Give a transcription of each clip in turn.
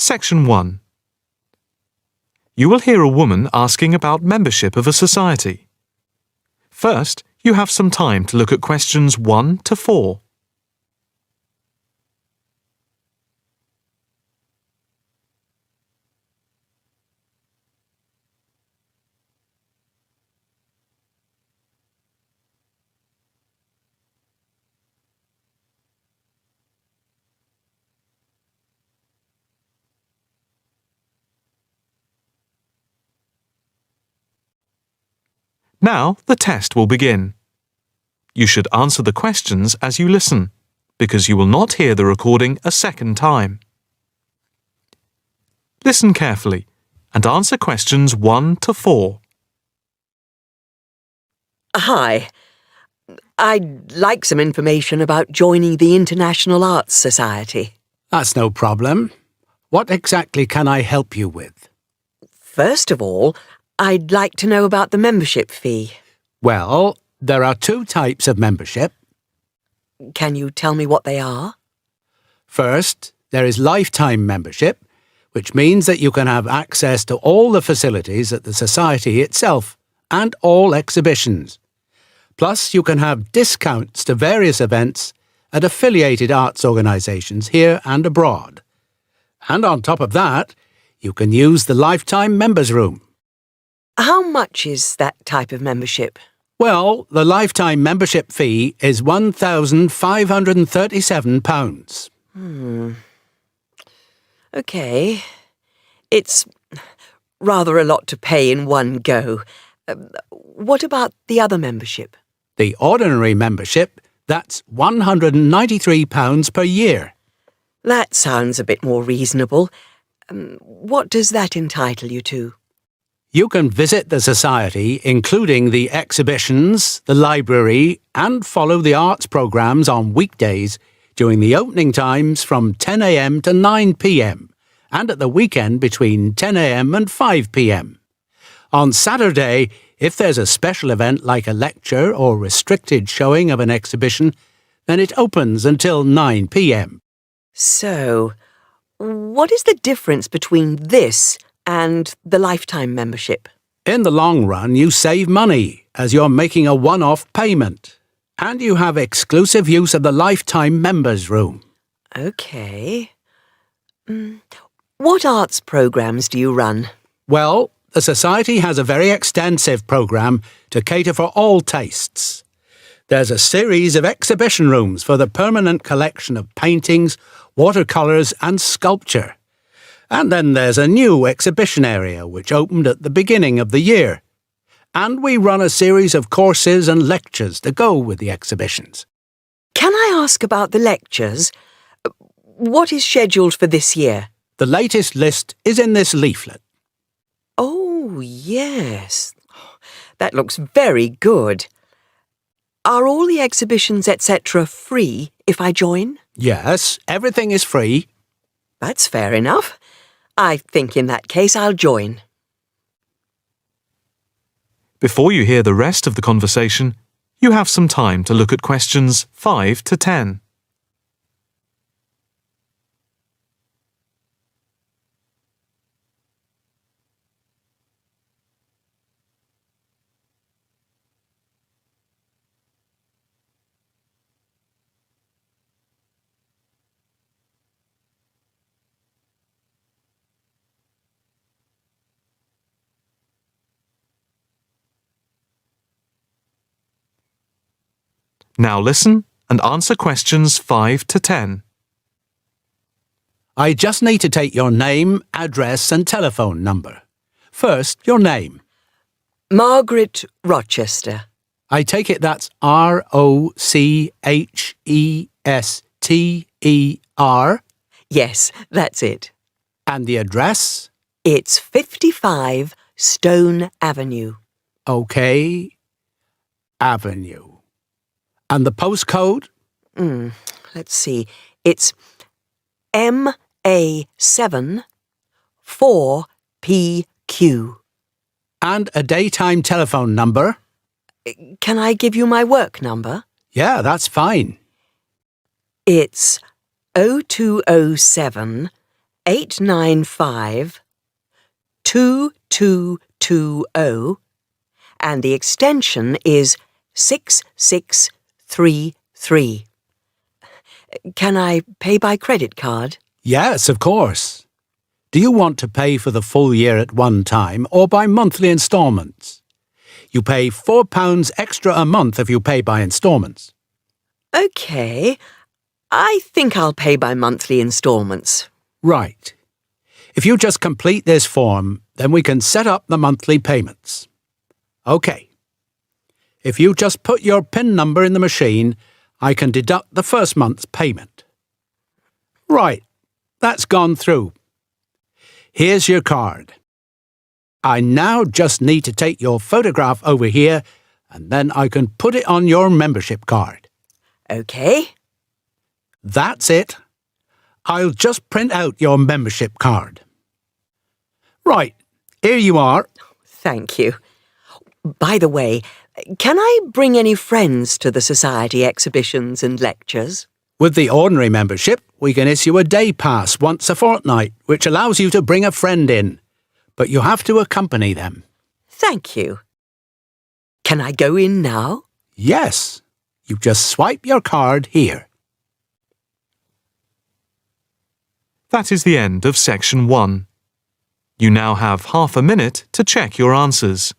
Section 1. You will hear a woman asking about membership of a society. First, you have some time to look at questions 1 to 4. Now the test will begin. You should answer the questions as you listen, because you will not hear the recording a second time. Listen carefully and answer questions 1 to 4. Hi. I'd like some information about joining the International Arts Society. That's no problem. What exactly can I help you with? First of all, I'd like to know about the membership fee. Well, there are 2 types of membership. Can you tell me what they are? First, there is lifetime membership, which means that you can have access to all the facilities at the Society itself and all exhibitions. Plus, you can have discounts to various events at affiliated arts organisations here and abroad. And on top of that, you can use the lifetime members' room. How much is that type of membership? Well, the lifetime membership fee is £1,537. OK. It's rather a lot to pay in one go. What about the other membership? The ordinary membership, that's £193 per year. That sounds a bit more reasonable. What does that entitle you to? You can visit the Society, including the exhibitions, the library, and follow the arts programmes on weekdays during the opening times from 10 a.m. to 9 p.m. and at the weekend between 10 a.m. and 5 p.m. On Saturday, if there's a special event like a lecture or restricted showing of an exhibition, then it opens until 9 p.m. So, what is the difference between this and the lifetime membership? In the long run, you save money as you're making a one-off payment, and you have exclusive use of the lifetime members' room. OK. What arts programmes do you run? Well, the Society has a very extensive programme to cater for all tastes. There's a series of exhibition rooms for the permanent collection of paintings, watercolours and sculpture. And then there's a new exhibition area which opened at the beginning of the year. And we run a series of courses and lectures to go with the exhibitions. Can I ask about the lectures? What is scheduled for this year? The latest list is in this leaflet. Oh, yes. That looks very good. Are all the exhibitions, etc., free if I join? Yes, everything is free. That's fair enough. I think in that case I'll join. Before you hear the rest of the conversation, you have some time to look at questions 5 to 10. Now listen and answer questions 5 to 10. I just need to take your name, address and telephone number. First, your name. Margaret Rochester. I take it that's Rochester. Yes, that's it. And the address? It's 55 Stone Avenue. OK. Avenue. And the postcode? Let's see. It's MA7 4PQ. And a daytime telephone number? Can I give you my work number? Yeah, that's fine. It's 0207 895 2220 and the extension is 6633. Can I pay by credit card? Yes, of course. Do you want to pay for the full year at one time or by monthly instalments? You pay £4 extra a month if you pay by instalments. OK. I think I'll pay by monthly instalments. Right. If you just complete this form, then we can set up the monthly payments. OK. If you just put your PIN number in the machine, I can deduct the first month's payment. Right. That's gone through. Here's your card. I now just need to take your photograph over here, and then I can put it on your membership card. OK. That's it. I'll just print out your membership card. Right, here you are. Thank you. By the way, can I bring any friends to the Society exhibitions and lectures? With the ordinary membership, we can issue a day pass once a fortnight, which allows you to bring a friend in. But you have to accompany them. Thank you. Can I go in now? Yes. You just swipe your card here. That is the end of section 1. You now have half a minute to check your answers.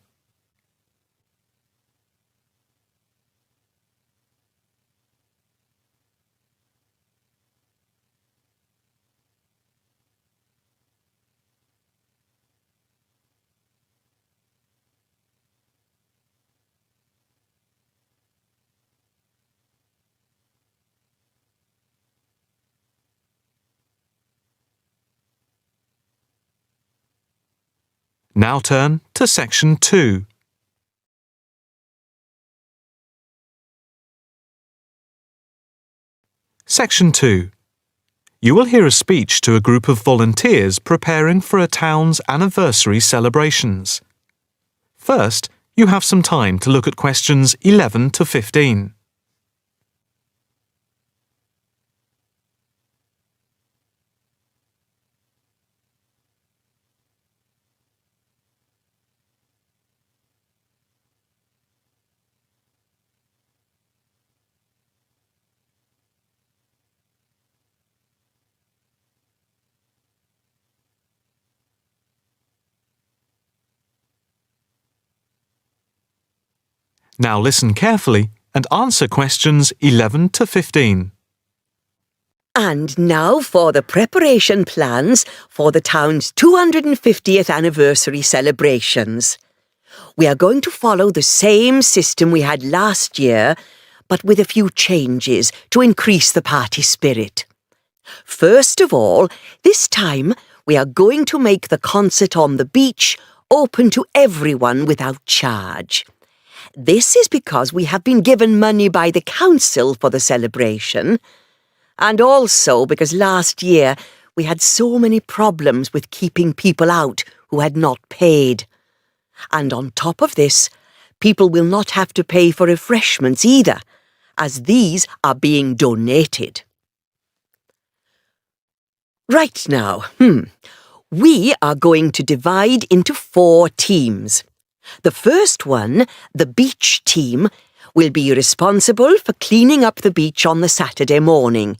Now turn to section 2. Section 2. You will hear a speech to a group of volunteers preparing for a town's anniversary celebrations. First, you have some time to look at questions 11 to 15. Now listen carefully and answer questions 11 to 15. And now for the preparation plans for the town's 250th anniversary celebrations. We are going to follow the same system we had last year, but with a few changes to increase the party spirit. First of all, this time we are going to make the concert on the beach open to everyone without charge. This is because we have been given money by the council for the celebration, and also because last year we had so many problems with keeping people out who had not paid. And on top of this, people will not have to pay for refreshments either, as these are being donated. Right now, we are going to divide into 4 teams. The first one, the beach team, will be responsible for cleaning up the beach on the Saturday morning,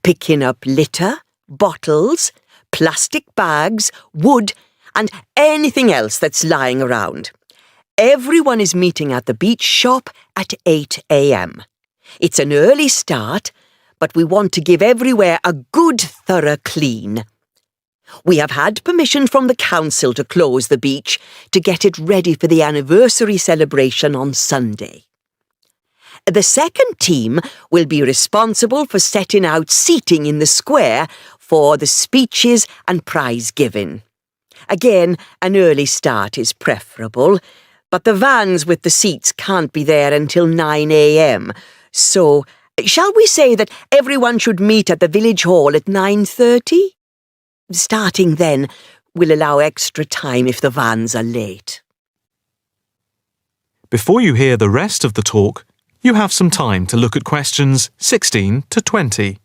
picking up litter, bottles, plastic bags, wood, and anything else that's lying around. Everyone is meeting at the beach shop at 8 a.m. It's an early start, but we want to give everywhere a good thorough clean. We have had permission from the council to close the beach to get it ready for the anniversary celebration on Sunday. The second team will be responsible for setting out seating in the square for the speeches and prize giving. Again, an early start is preferable, but the vans with the seats can't be there until 9 a.m. So, shall we say that everyone should meet at the village hall at 9:30? Starting then will allow extra time if the vans are late. Before you hear the rest of the talk, you have some time to look at questions 16 to 20.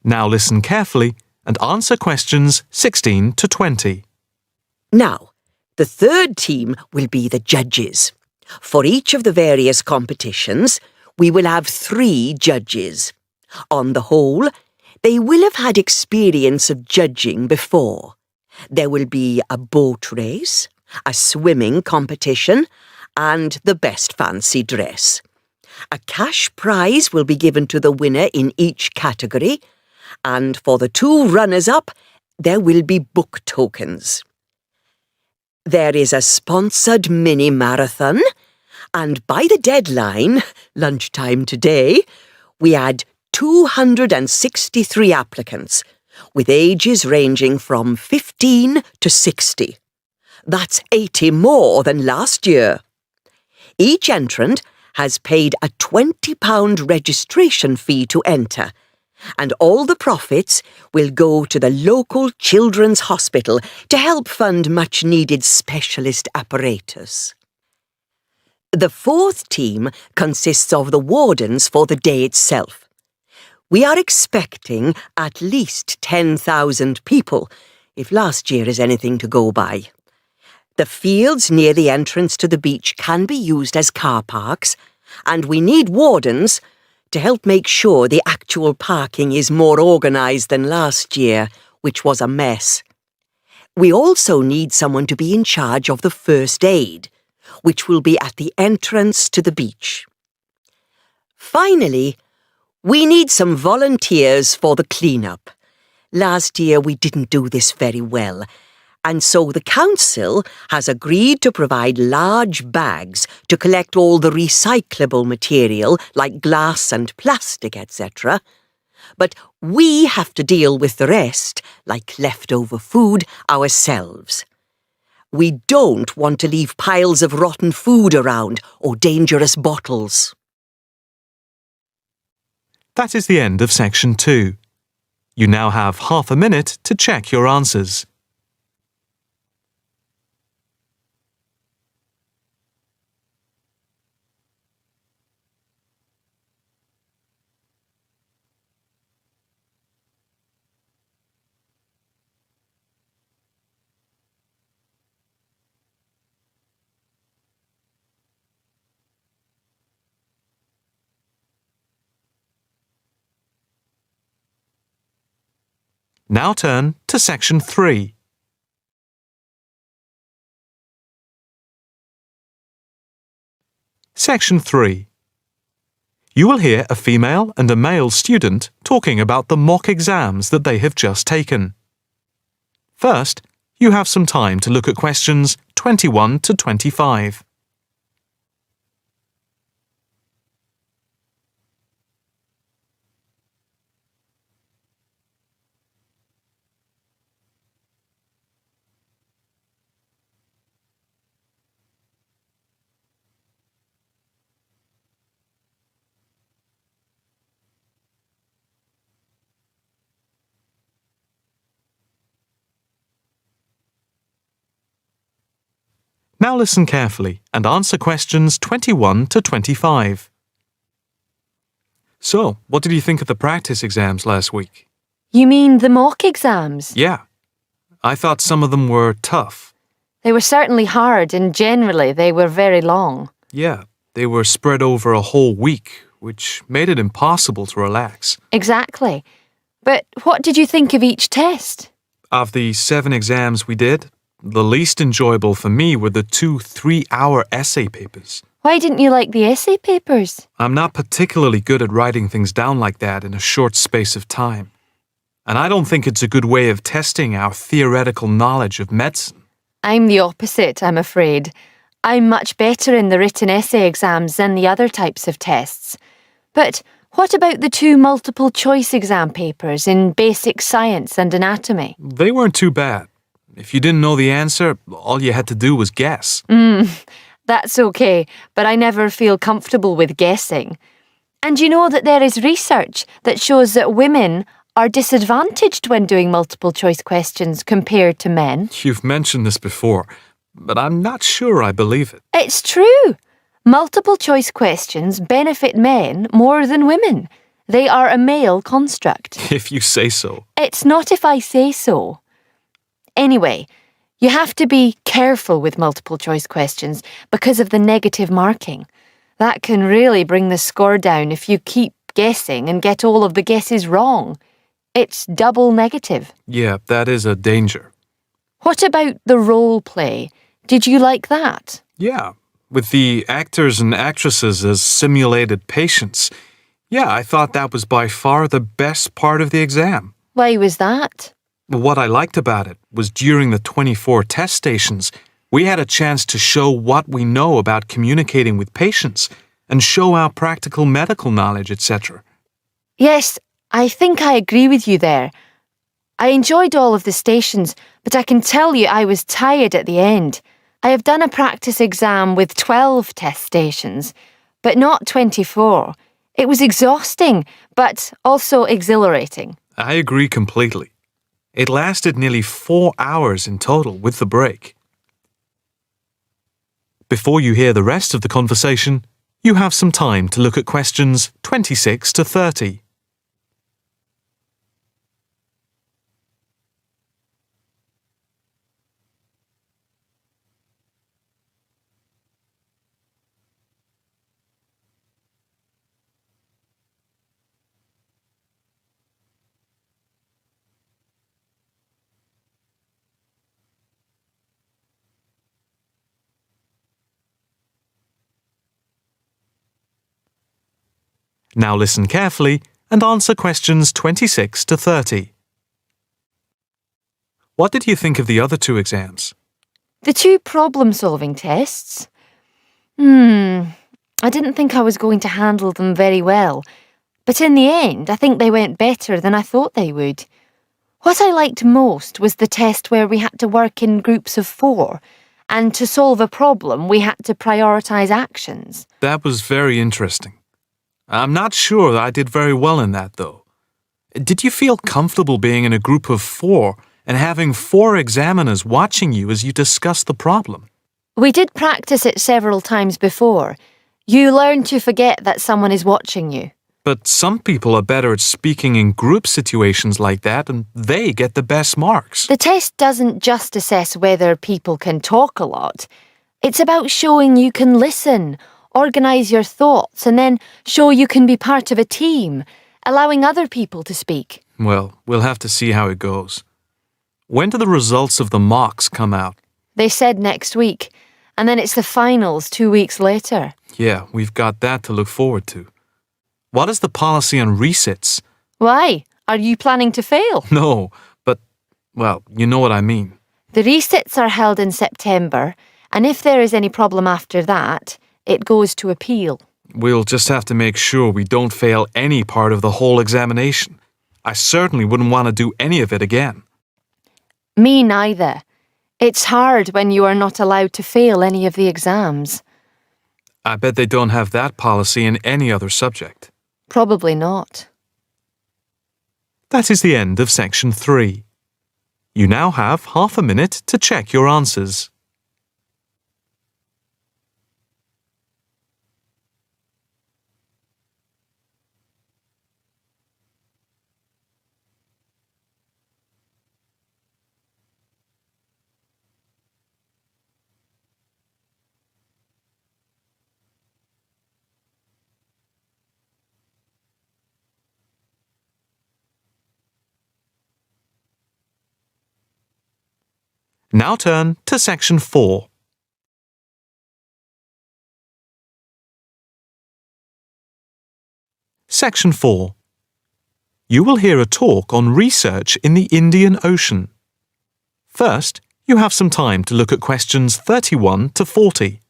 Now listen carefully and answer questions 16 to 20. Now, the third team will be the judges. For each of the various competitions, we will have 3 judges. On the whole, they will have had experience of judging before. There will be a boat race, a swimming competition, and the best fancy dress. A cash prize will be given to the winner in each category, and for the 2 runners-up, there will be book tokens. There is a sponsored mini-marathon, and by the deadline, lunchtime today, we had 263 applicants, with ages ranging from 15 to 60. That's 80 more than last year. Each entrant has paid a £20 registration fee to enter, and all the profits will go to the local children's hospital to help fund much-needed specialist apparatus. The 4th team consists of the wardens for the day itself. We are expecting at least 10,000 people, if last year is anything to go by. The fields near the entrance to the beach can be used as car parks, and we need wardens to help make sure the actual parking is more organised than last year, which was a mess. We also need someone to be in charge of the first aid, which will be at the entrance to the beach. Finally, we need some volunteers for the clean-up. Last year we didn't do this very well, and so the council has agreed to provide large bags to collect all the recyclable material like glass and plastic, etc. But we have to deal with the rest, like leftover food, ourselves. We don't want to leave piles of rotten food around or dangerous bottles. That is the end of section 2. You now have half a minute to check your answers. Now turn to section 3. Section 3. You will hear a female and a male student talking about the mock exams that they have just taken. First, you have some time to look at questions 21 to 25. Now listen carefully and answer questions 21 to 25. So, what did you think of the practice exams last week? You mean the mock exams? Yeah. I thought some of them were tough. They were certainly hard and generally they were very long. Yeah, they were spread over a whole week, which made it impossible to relax. Exactly. But what did you think of each test? Of the 7 exams we did, the least enjoyable for me were the 2 3-hour essay papers. Why didn't you like the essay papers? I'm not particularly good at writing things down like that in a short space of time. And I don't think it's a good way of testing our theoretical knowledge of medicine. I'm the opposite, I'm afraid. I'm much better in the written essay exams than the other types of tests. But what about the 2 multiple-choice exam papers in basic science and anatomy? They weren't too bad. If you didn't know the answer, all you had to do was guess. That's okay, but I never feel comfortable with guessing. And you know that there is research that shows that women are disadvantaged when doing multiple-choice questions compared to men. You've mentioned this before, but I'm not sure I believe it. It's true. Multiple-choice questions benefit men more than women. They are a male construct. If you say so. It's not if I say so. Anyway, you have to be careful with multiple choice questions because of the negative marking. That can really bring the score down if you keep guessing and get all of the guesses wrong. It's double negative. Yeah, that is a danger. What about the role play? Did you like that? Yeah, with the actors and actresses as simulated patients. Yeah, I thought that was by far the best part of the exam. Why was that? What I liked about it was during the 24 test stations, we had a chance to show what we know about communicating with patients and show our practical medical knowledge, etc. Yes, I think I agree with you there. I enjoyed all of the stations, but I can tell you I was tired at the end. I have done a practice exam with 12 test stations, but not 24. It was exhausting, but also exhilarating. I agree completely. It lasted nearly 4 hours in total with the break. Before you hear the rest of the conversation, you have some time to look at questions 26 to 30. Now listen carefully and answer questions 26 to 30. What did you think of the other two exams? The two problem-solving tests? I didn't think I was going to handle them very well, but in the end I think they went better than I thought they would. What I liked most was the test where we had to work in groups of 4, and to solve a problem we had to prioritise actions. That was very interesting. I'm not sure that I did very well in that, though. Did you feel comfortable being in a group of 4 and having 4 examiners watching you as you discussed the problem? We did practice it several times before. You learn to forget that someone is watching you. But some people are better at speaking in group situations like that, and they get the best marks. The test doesn't just assess whether people can talk a lot. It's about showing you can listen, organise your thoughts, and then show you can be part of a team, allowing other people to speak. Well, we'll have to see how it goes. When do the results of the mocks come out? They said next week, and then it's the finals 2 weeks later. Yeah, we've got that to look forward to. What is the policy on resits? Why? Are you planning to fail? No, but, well, you know what I mean. The resits are held in September, and if there is any problem after that, it goes to appeal. We'll just have to make sure we don't fail any part of the whole examination. I certainly wouldn't want to do any of it again. Me neither. It's hard when you are not allowed to fail any of the exams. I bet they don't have that policy in any other subject. Probably not. That is the end of section 3. You now have half a minute to check your answers. Now turn to section 4. Section 4. You will hear a talk on research in the Indian Ocean. First, you have some time to look at questions 31 to 40.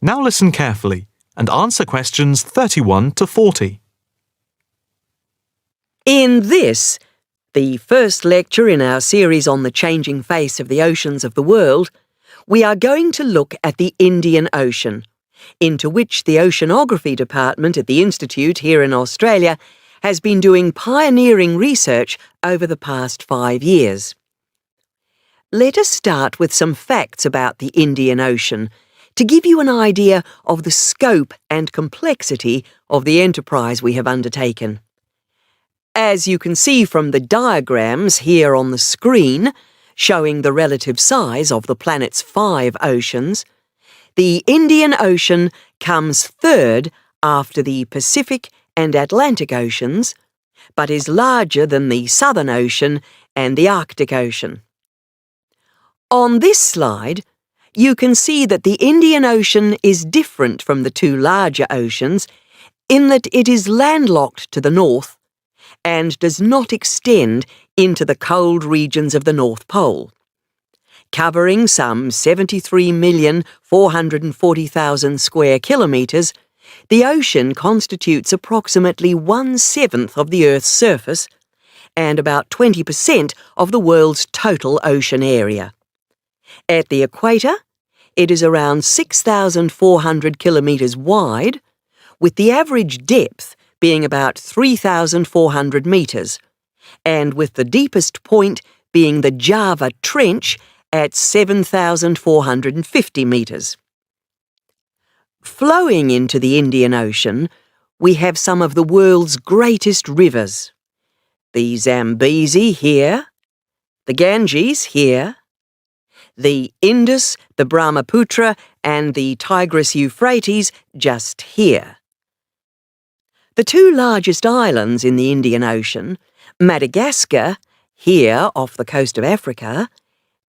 Now listen carefully and answer questions 31 to 40. In this, The first lecture in our series on the changing face of the oceans of the world, we are going to look at the Indian Ocean, into which the Oceanography Department at the Institute here in Australia has been doing pioneering research over the past 5 years. Let us start with some facts about the Indian Ocean to give you an idea of the scope and complexity of the enterprise we have undertaken. As you can see from the diagrams here on the screen, showing the relative size of the planet's 5 oceans, the Indian Ocean comes third after the Pacific and Atlantic Oceans, but is larger than the Southern Ocean and the Arctic Ocean. On this slide, you can see that the Indian Ocean is different from the 2 larger oceans in that it is landlocked to the north and does not extend into the cold regions of the North Pole. Covering some 73,440,000 square kilometres, the ocean constitutes approximately 1/7 of the Earth's surface and about 20% of the world's total ocean area. At the equator, it is around 6,400 kilometres wide, with the average depth being about 3,400 metres, and with the deepest point being the Java Trench at 7,450 metres. Flowing into the Indian Ocean, we have some of the world's greatest rivers. The Zambezi here, the Ganges here, the Indus, the Brahmaputra and the Tigris-Euphrates just here. The 2 largest islands in the Indian Ocean, Madagascar, here off the coast of Africa,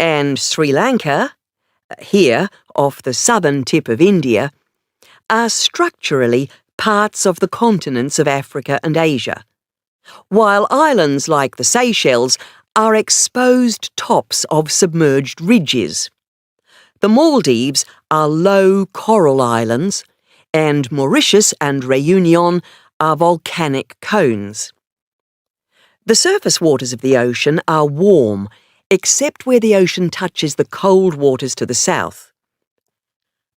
and Sri Lanka, here off the southern tip of India, are structurally parts of the continents of Africa and Asia, while islands like the Seychelles are exposed tops of submerged ridges. The Maldives are low coral islands, and Mauritius and Réunion are volcanic cones. The surface waters of the ocean are warm, except where the ocean touches the cold waters to the south.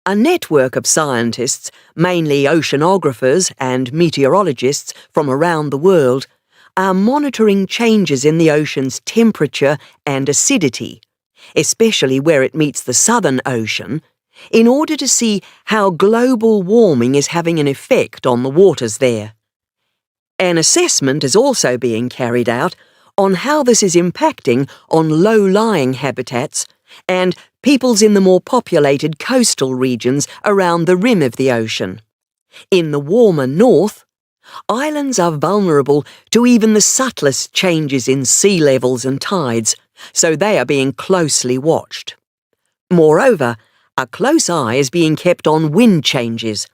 A network of scientists, mainly oceanographers and meteorologists from around the world, are monitoring changes in the ocean's temperature and acidity, especially where it meets the Southern Ocean, in order to see how global warming is having an effect on the waters there. An assessment is also being carried out on how this is impacting on low-lying habitats and peoples in the more populated coastal regions around the rim of the ocean. In the warmer north, islands are vulnerable to even the subtlest changes in sea levels and tides, so they are being closely watched. Moreover, a close eye is being kept on wind changes,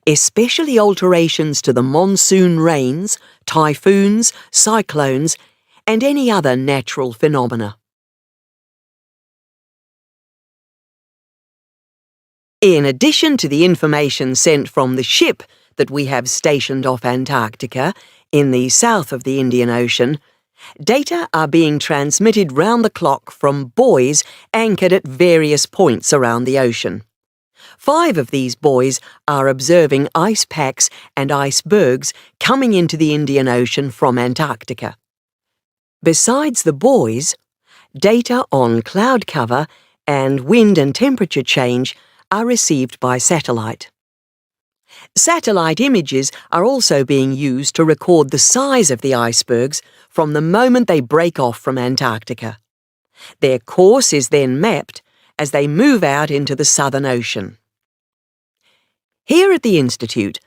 especially alterations to the monsoon rains, typhoons, cyclones, and any other natural phenomena. In addition to the information sent from the ship that we have stationed off Antarctica in the south of the Indian Ocean, data are being transmitted round the clock from buoys anchored at various points around the ocean. 5 of these buoys are observing ice packs and icebergs coming into the Indian Ocean from Antarctica. Besides the buoys, data on cloud cover and wind and temperature change are received by satellite. Satellite images are also being used to record the size of the icebergs from the moment they break off from Antarctica. Their course is then mapped as they move out into the Southern Ocean. Here at the Institute,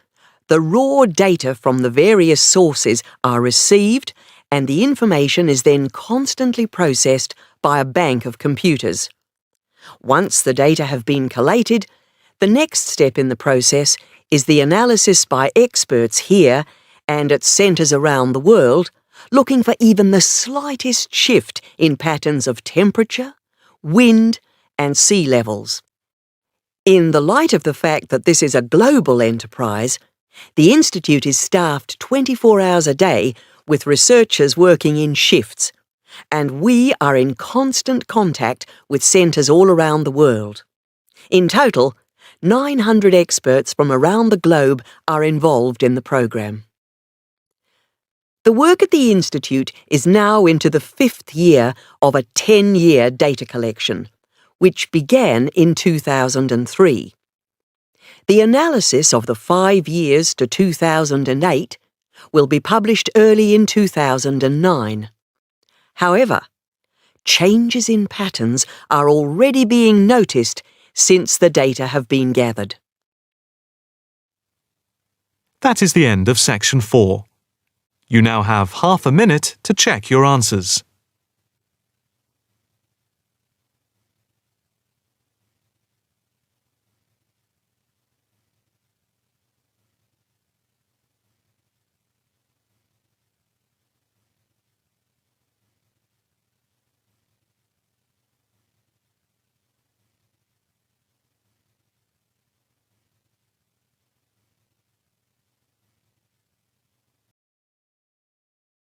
the raw data from the various sources are received and the information is then constantly processed by a bank of computers. Once the data have been collated, the next step in the process is the analysis by experts here and at centres around the world, looking for even the slightest shift in patterns of temperature, wind, and sea levels. In the light of the fact that this is a global enterprise, the Institute is staffed 24 hours a day with researchers working in shifts, and we are in constant contact with centres all around the world. In total, 900 experts from around the globe are involved in the programme. The work at the Institute is now into the 5th year of a 10-year data collection, which began in 2003. The analysis of the 5 years to 2008 will be published early in 2009. However, changes in patterns are already being noticed since the data have been gathered. That is the end of section 4. You now have half a minute to check your answers.